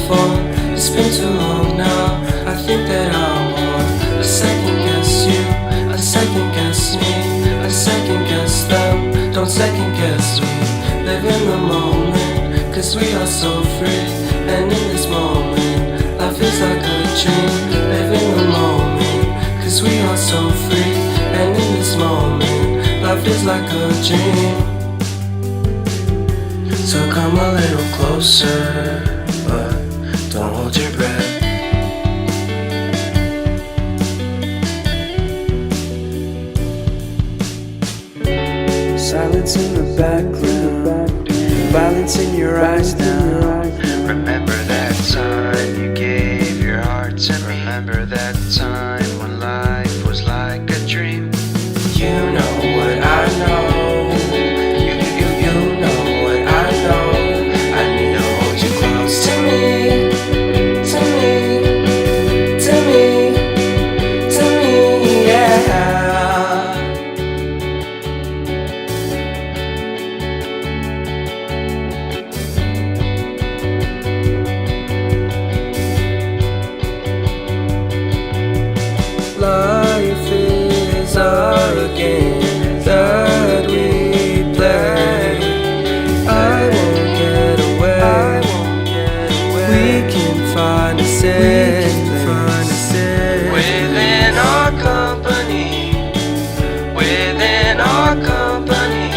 before. It's been too long now. I think that I'm on. I second guess you, I second guess me, I second guess them. Don't second guess me. Live in the moment, cause we are so free. And in this moment, life is like a dream. Live in the moment, cause we are so free. And in this moment, life is like a dream. So come a little closer, but don't hold your breath. Silence in the background, violence in your eyes now. Remember that time you gave your heart to me. Remember that time when life was like a dream. You know what I know. You know what I know. I need to hold you close to me, to me, to me, to me, yeah. Life is a game that we play. I won't get away. We can find a safe place Within our company, within our company,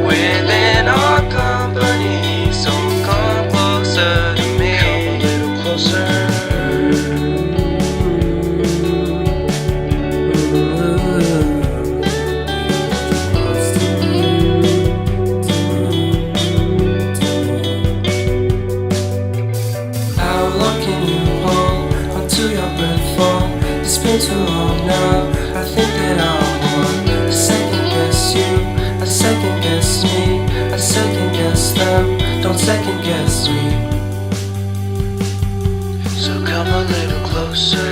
within our company. So come closer to me, come a little closer. It's been too long now. I think that I'm on. I second guess you, I second guess me, I second guess them. Don't second guess me. So come a little closer.